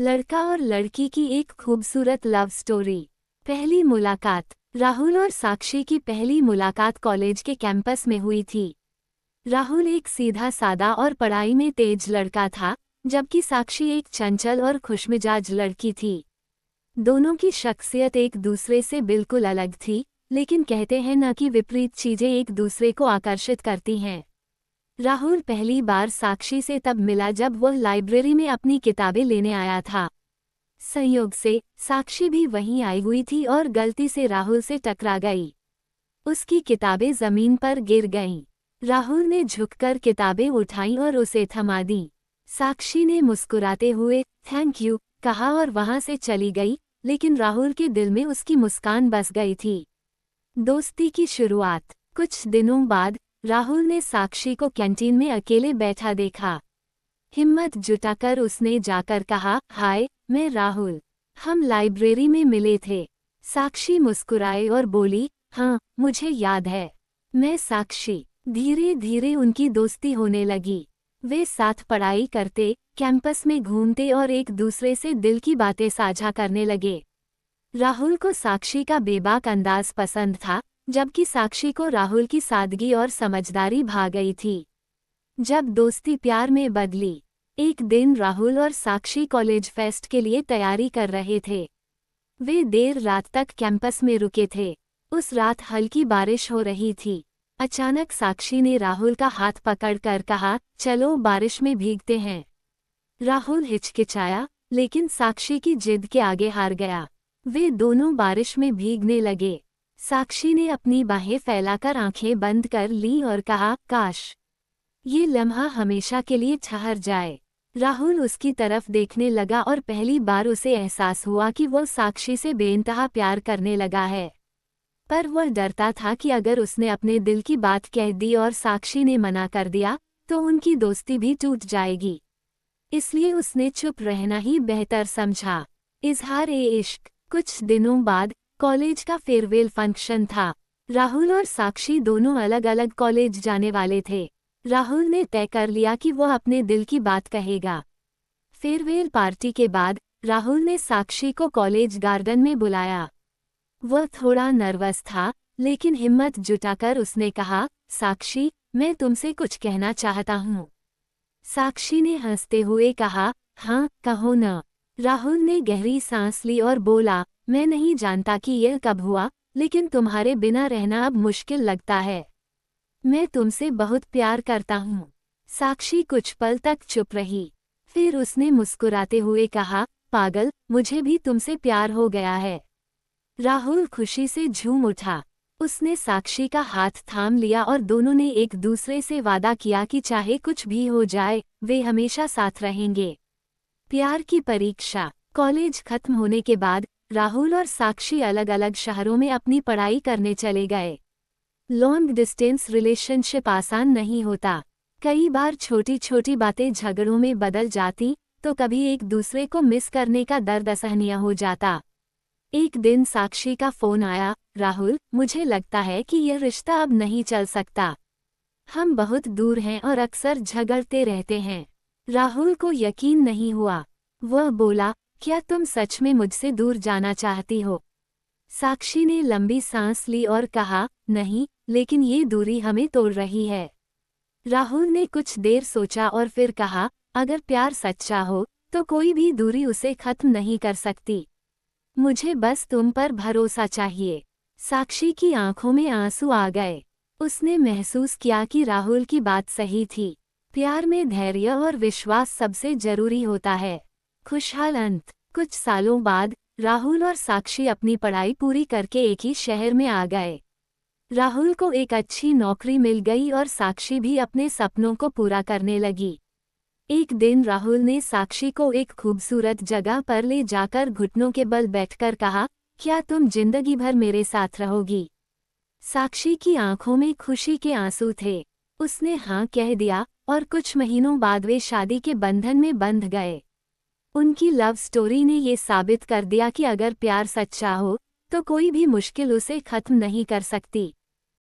लड़का और लड़की की एक खूबसूरत लव स्टोरी। पहली मुलाकात। राहुल और साक्षी की पहली मुलाकात कॉलेज के कैंपस में हुई थी। राहुल एक सीधा सादा और पढ़ाई में तेज लड़का था, जबकि साक्षी एक चंचल और खुशमिजाज लड़की थी। दोनों की शख्सियत एक दूसरे से बिल्कुल अलग थी, लेकिन कहते हैं न कि विपरीत चीजें एक दूसरे को आकर्षित करती हैं। राहुल पहली बार साक्षी से तब मिला जब वह लाइब्रेरी में अपनी किताबें लेने आया था। संयोग से साक्षी भी वहीं आई हुई थी और गलती से राहुल से टकरा गई। उसकी किताबें जमीन पर गिर गईं। राहुल ने झुककर किताबें उठाईं और उसे थमा दी। साक्षी ने मुस्कुराते हुए थैंक यू कहा और वहां से चली गई, लेकिन राहुल के दिल में उसकी मुस्कान बस गई थी। दोस्ती की शुरुआत। कुछ दिनों बाद राहुल ने साक्षी को कैंटीन में अकेले बैठा देखा। हिम्मत जुटाकर उसने जाकर कहा, हाय, मैं राहुल। हम लाइब्रेरी में मिले थे। साक्षी मुस्कुराई और बोली, हाँ, मुझे याद है। मैं साक्षी। धीरे धीरे उनकी दोस्ती होने लगी। वे साथ पढ़ाई करते, कैंपस में घूमते और एक दूसरे से दिल की बातें साझा करने लगे। राहुल को साक्षी का बेबाक अंदाज पसंद था, जबकि साक्षी को राहुल की सादगी और समझदारी भा गई थी। जब दोस्ती प्यार में बदली। एक दिन राहुल और साक्षी कॉलेज फेस्ट के लिए तैयारी कर रहे थे। वे देर रात तक कैंपस में रुके थे। उस रात हल्की बारिश हो रही थी। अचानक साक्षी ने राहुल का हाथ पकड़कर कहा, चलो बारिश में भीगते हैं। राहुल हिचकिचाया, लेकिन साक्षी की जिद के आगे हार गया। वे दोनों बारिश में भीगने लगे। साक्षी ने अपनी बाहें फैलाकर आंखें बंद कर ली और कहा, काश ये लम्हा हमेशा के लिए ठहर जाए। राहुल उसकी तरफ देखने लगा और पहली बार उसे एहसास हुआ कि वह साक्षी से बेइंतहा प्यार करने लगा है। पर वह डरता था कि अगर उसने अपने दिल की बात कह दी और साक्षी ने मना कर दिया, तो उनकी दोस्ती भी टूट जाएगी। इसलिए उसने चुप रहना ही बेहतर समझा। इज़हार-ए-इश्क। कुछ दिनों बाद कॉलेज का फेयरवेल फंक्शन था। राहुल और साक्षी दोनों अलग अलग कॉलेज जाने वाले थे। राहुल ने तय कर लिया कि वह अपने दिल की बात कहेगा। फेयरवेल पार्टी के बाद राहुल ने साक्षी को कॉलेज गार्डन में बुलाया। वह थोड़ा नर्वस था, लेकिन हिम्मत जुटाकर उसने कहा, साक्षी, मैं तुमसे कुछ कहना चाहता हूँ। साक्षी ने हंसते हुए कहा, हाँ, कहो न। राहुल ने गहरी सांस ली और बोला, मैं नहीं जानता कि यह कब हुआ, लेकिन तुम्हारे बिना रहना अब मुश्किल लगता है। मैं तुमसे बहुत प्यार करता हूँ। साक्षी कुछ पल तक चुप रही। फिर उसने मुस्कुराते हुए कहा, पागल, मुझे भी तुमसे प्यार हो गया है। राहुल खुशी से झूम उठा। उसने साक्षी का हाथ थाम लिया और दोनों ने एक दूसरे से वादा किया कि चाहे कुछ भी हो जाए, वे हमेशा साथ रहेंगे। प्यार की परीक्षा। कॉलेज खत्म होने के बाद राहुल और साक्षी अलग अलग शहरों में अपनी पढ़ाई करने चले गए। लॉन्ग डिस्टेंस रिलेशनशिप आसान नहीं होता। कई बार छोटी छोटी बातें झगड़ों में बदल जाती, तो कभी एक दूसरे को मिस करने का दर्द असहनीय हो जाता। एक दिन साक्षी का फोन आया, राहुल, मुझे लगता है कि यह रिश्ता अब नहीं चल सकता। हम बहुत दूर हैं और अक्सर झगड़ते रहते हैं। राहुल को यकीन नहीं हुआ। वह बोला, क्या तुम सच में मुझसे दूर जाना चाहती हो? साक्षी ने लंबी सांस ली और कहा, नहीं, लेकिन ये दूरी हमें तोड़ रही है। राहुल ने कुछ देर सोचा और फिर कहा, अगर प्यार सच्चा हो, तो कोई भी दूरी उसे खत्म नहीं कर सकती। मुझे बस तुम पर भरोसा चाहिए। साक्षी की आंखों में आंसू आ गए। उसने महसूस किया कि राहुल की बात सही थी। प्यार में धैर्य और विश्वास सबसे जरूरी होता है। खुशहाल अंत। कुछ सालों बाद राहुल और साक्षी अपनी पढ़ाई पूरी करके एक ही शहर में आ गए। राहुल को एक अच्छी नौकरी मिल गई और साक्षी भी अपने सपनों को पूरा करने लगी। एक दिन राहुल ने साक्षी को एक खूबसूरत जगह पर ले जाकर घुटनों के बल बैठकर कहा, क्या तुम जिंदगी भर मेरे साथ रहोगी? साक्षी की आंखों में खुशी के आंसू थे। उसने हाँ कह दिया और कुछ महीनों बाद वे शादी के बंधन में बंध गए। उनकी लव स्टोरी ने ये साबित कर दिया कि अगर प्यार सच्चा हो, तो कोई भी मुश्किल उसे खत्म नहीं कर सकती।